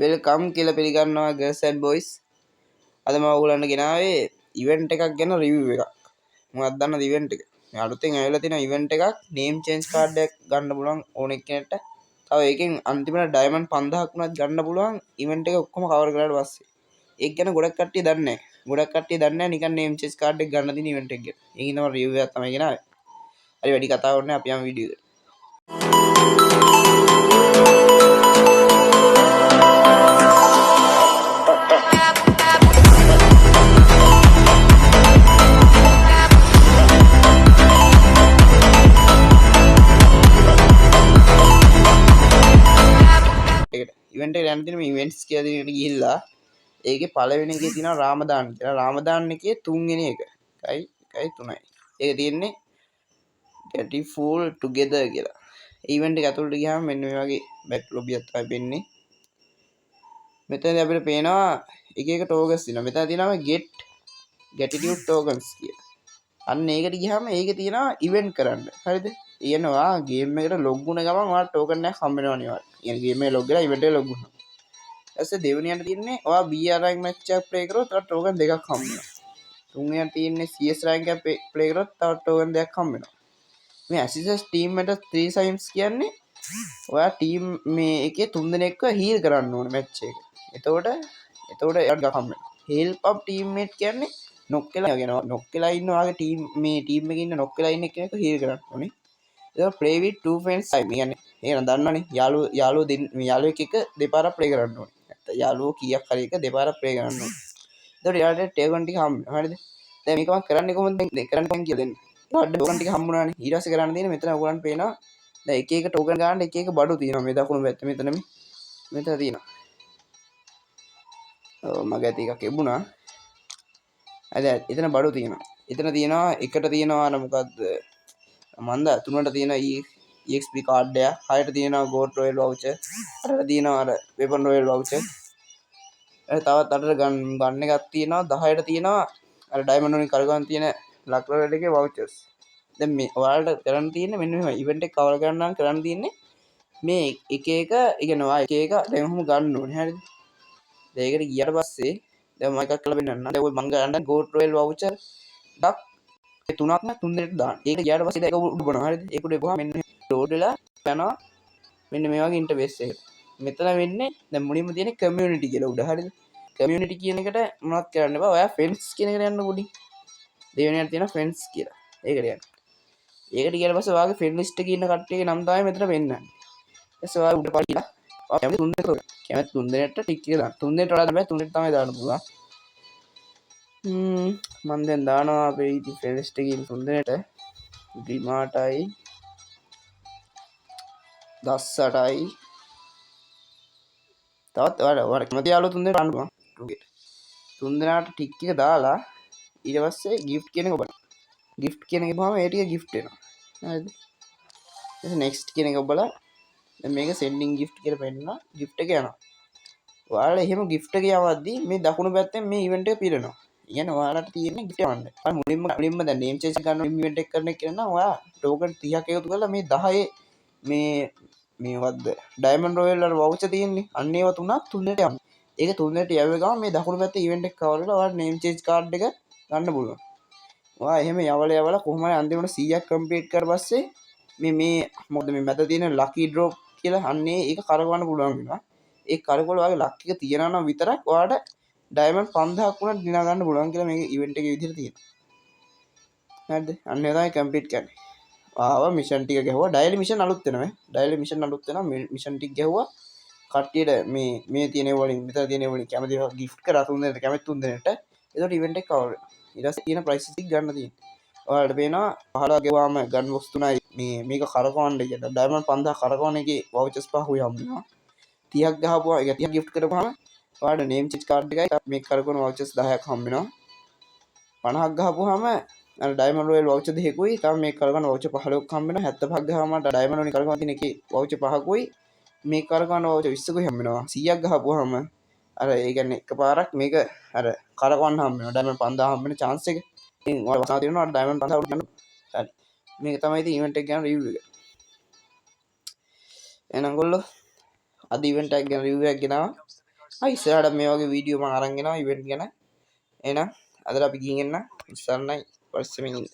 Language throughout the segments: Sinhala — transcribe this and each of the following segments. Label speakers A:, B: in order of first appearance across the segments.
A: වෙල්කම් කියලා පිළිගන්නවා girls and boys. අද මම ඔයගොල්ලන්ට ගෙනාවේ ඉවෙන්ට් එකක් ගැන රිවිව් එකක්. මොකක්ද දන්නවද ඉවෙන්ට් එක? මේ අලුතෙන් ඇවිල්ලා තියෙන ඉවෙන්ට් එකක් name change card එකක් ගන්න පුළුවන් ඕන එක්කෙනෙක්ට. තව ඒකෙන් අන්තිමට ඩයමන්ඩ් 5000ක් උනත් ගන්න පුළුවන් ඉවෙන්ට් එක ඔක්කොම කවර් කරලාට පස්සේ. ඒක ගැන ගොඩක් කට්ටිය දන්නේ නැහැ. ගොඩක් කට්ටිය දන්නේ නැහැ නිකන් name change card එක ගන්න තියෙන ඉවෙන්ට් එක ගැන. ඒකින් තමයි රිවිව් එකක් තමයි ගෙනාවේ. හරි වැඩි කතාවක් නැහැ අපි යමු වීඩියෝ එකට. ඉවෙන්ට් එකට යන්න තියෙන මේ ඉවෙන්ට්ස් කියලා දෙනකට ගිහිල්ලා ඒකේ පළවෙනි එකේ තියෙනවා රාමදාන් කියලා. රාමදාන් එකේ තුන්වෙනි එක. 1.3යි. ඒක තියෙන්නේ get full together කියලා. ඉවෙන්ට් එක ඇතුළට ගියාම මෙන්න මේ වගේ බැක් ලොබි එකක් තමයි පෙන්නේ. මෙතනදී අපිට පේනවා එක එක ටෝකන්ස් තියෙනවා. මෙතන තියෙනවා get gratitude tokens කියලා. අන්න ඒකට ගියාම ඒකේ තියෙනවා ඉවෙන්ට් කරන්න. හරිද? ඊයනවා ගේම් එකට ලොග් වුණ ගමන් ඔයාලට ටෝකන් එකක් හම්බ වෙනවා නේ ඔයාලට. يعني ගේම් එකට ලොග් වෙලා ඉවෙන්ට් එකට ලොග් වුණා. ඊපස්සේ දෙවෙනියට තියෙන්නේ ඔයා BR rank match එකක් ප්ලේ කරොත් ඔයාලට ටෝකන් දෙකක් හම්බ වෙනවා. තුන්වෙනියට තියෙන්නේ CS rank එකක් ප්ලේ කරොත් තව ටෝකන් දෙකක් හම්බ වෙනවා. මේ ඇසිසස් ටීම් එකට 3 සයිම්ස් කියන්නේ ඔයා ටීම් මේ එකේ තුන් දෙනෙක්ව හීල් කරන්න ඕනේ මැච් එක. එතකොට එයාට ගහම් වෙනවා. හෙල්ප් අප් ටීම්මේට් කියන්නේ නොක් වෙලා යනවා. නොක් වෙලා ඉන්න ඔයාගේ ටීම් මේ ටීම් එකේ ඉන්න නොක් වෙලා ඉන්න කෙනෙක්ව හීල් කරන්න ඕනේ. ඒක play with two friends time. කියන්නේ ඒක දන්නවනේ යාළුවෙක් එක දෙපාරක් ප්ලේ කරන්න ඕනේ. නැත්නම් යාළුවෝ කීයක් හරි එක දෙපාරක් ප්ලේ කරන්න ඕනේ. එතකොට යාළුවට ටේගන් ටික හම්බ වෙනවා. හරිද? දැන් මේක මම කරන්නේ කොහොමද කරන්න කියලා දෙන්න. ඊට ටෝකන් ටික හම්බුනානේ. ඊට පස්සේ කරන්න තියෙන්නේ මෙතන ඔයගොල්ලන්ට පේනවා දැන් එක එක ටෝකන් ගන්න එක එක බඩු තියෙනවා. මේ දකුණු පැත්තේ මෙතන තියෙනවා. ඔව් මගේ ඇති එකක් එබුණා. හරි එතන බඩු තියෙනවා. එතන තියෙනවා එකට තියෙනවා අර මොකද්ද මන්ද තුනට තියෙනවා EXP කාඩ් එක. හයට තියෙනවා Gold Royal voucher. අටට තියෙනවා අර Weapon Royal voucher. තවත් අටට ගන්න එකක් තියෙනවා. 10ට තියෙනවා අර ඩයමන්ඩ් වලින් කරගන්න තියෙන ලක් රොයල් එකේ vouchers. දැන් මේ ඔයාලට කරන්න තියෙන්නේ මෙන්න මෙහෙම ඉවෙන්ට් එක කවර් කරන්න නම් කරන්න තියෙන්නේ මේ එක එක ඉගෙනවා එක එක දැන් ඔහොම ගන්න ඕනේ. හරිද? දැන් ඒකට ගියට පස්සේ දැන් මම එකක් කරලා පෙන්නන්නම්. දැන් ඔය මං ගන්න Gold Royal voucher ඩක් ඒ තුනක්ම තුන් දෙනෙක්ට දාන්න. ඒක ගියාට පස්සේ ඒක උඩ බනවා. හරිද? ඒක උඩ බහුවා මෙන්න ලෝඩ් වෙලා යනවා. මෙන්න මේ වගේ ඉන්ටර්ෆේස් එකකට. මෙතන වෙන්නේ දැන් මුලින්ම තියෙන කමියුනිටි කියලා උඩ. හරිද? කමියුනිටි කියන එකට මොනවත් කරන්න බෑ. ඔයා ෆ්‍රෙන්ඩ්ස් කියන එකට යන්න පොඩි. දෙවෙනියට තියෙන ෆ්‍රෙන්ඩ්ස් කියලා. ඒකට යන්න. ඒකට ගියාට පස්සේ ඔයාගේ ෆ්‍රෙන්ඩ් ලිස්ට් එකේ ඉන්න කට්ටියගේ නම් තමයි මෙතන වෙන්නන්නේ. ඊට ඔයා උඩ පල්ලා ඔයා කැමති තුන් දෙනෙක් කැමති තුන් දෙනෙක්ට ටික් එක දාන්න. තුන් දෙනෙක්ට වඩා බෑ තුන් දෙනෙක් තමයි දාන්න පුළුවන්. මම දැන් දානවා අපේ ඉති ෆ්‍රෙන්ඩ් ලිස්ට් එකේ ඉන්න තුන් දෙනෙක්ට ඩිමාටයි 18යි තවත් ඔයාලා කැමති යාළුවෝ තුන් දෙනෙක් දාන්න පුළුවන්. තුන් දෙනාට ටික් එක දාලා ඊට පස්සේ gift කියන එක ඔබලා gift කියන එක ගිහම ඒ ටික gift වෙනවා. හරිද? ඊට next කියන එක ඔබලා දැන් මේක sending gift කියලා පෙන්නනවා gift එක යනවා. ඔයාලා එහෙම gift එක යවද්දී මේ දකුණු පැත්තෙන් මේ event එක පිරෙනවා. කියන්නේ ඔයාලට තියෙන්නේ gift යවන්න. අර මුලින්ම දැන් name change කරන event එක කරන එක කියනවා ඔයා token 30ක් එකතු කරලා මේ 10 මේ වද්ද diamond royal වල voucher තියෙන්නේ. අන්න ඒව තුන් දෙනෙක් යන්න. ඒක තුන් දෙනෙක් යවුවේ ගමන් මේ දකුණු පැත්තේ event එක cover කරලා ඔයාලට name change card එක ගන්න පුළුවන්. ඔයා එහෙම යවලා කොහොම හරි අන්තිමට 100ක් complete කරලා පස්සේ මේ මොකද මේ මැද තියෙන lucky drop කියලා අන්නේ ඒක කරගවන්න පුළුවන් වෙනවා. ඒ කරකවල ඔයාගේ luck එක තියනවා නම් විතරක් ඔයාලට diamond 5000ක් වුණත් දිනා ගන්න පුළුවන් කියලා මේක event එකේ විදිහට තියෙනවා. හරිද? අන්න ඒ තමයි complete කරන්නේ. ආව මිෂන් ටික ගැහුවා. ඩයලි මිෂන් අලුත් වෙනවා. ඩයලි මිෂන් අලුත් වෙනවා. මිෂන් ටික ගැහුවා. කට්ටියට මේ තියෙන වලින් මෙතන තියෙන වලින් කැමති gift කරා තුන් දෙනෙක්ට කැමති තුන් දෙනෙක්ට. ඒකට event එක cover වෙනවා. ඊට පස්සේ තියෙන prices ටික ගන්න තියෙනවා. ඔයාලට පේනවා 15 ගෙවාම ගන් බොක්ස් තුනයි මේක කරකවන්න කියලා. ඩයමන්ඩ් 5000 කරකවන එකේ vouchers පහුයි හම්බ වෙනවා. 30ක් ගහපුවා ඒක 30ක් gift කරපුවාම ඔයාලට name change card එකයි මේක කරකවන vouchers 10ක් හම්බ වෙනවා. 50ක් ගහපුවාම අර ඩයමන්ඩ් රොයල් voucher දෙකකුයි තව මේක කරකවන voucher 15ක් හම්බ වෙනවා. 75ක් ගහම ඩයමන්ඩ් වලින් කරකවන තියෙන එකේ voucher 5කුයි මේක කරකවන voucher 20කුයි හම්බ වෙනවා. 100ක් ගහපුවාම අර ඒ කියන්නේ එකපාරක් මේක අර කරකවන්න හම්බ වෙනවා. ඩයමන්ඩ් 5000 හම්බ වෙන chance එක. ඉතින් ඔයාලා වසා තියෙනවා ඩයමන්ඩ් 5000 උඩ යන්න. හරි. මේක තමයි ඉතින් ඉවෙන්ට් එක ගැන රිවිව් එක. එහෙනම් ගොල්ලෝ අද ඉවෙන්ට් එක ගැන රිවිව් එකක් ගෙනාවා. ඉස්සරහට මේ වගේ වීඩියෝ මම අරන් එනවා ඉවෙන්ට් ගැන. එහෙනම් අදට අපි ගිහින් එන්න. ඉස්සන්නයි පස්සෙමින්.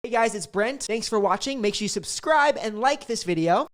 B: Hey guys, it's Brent. Thanks for watching. Make sure you subscribe and like this video.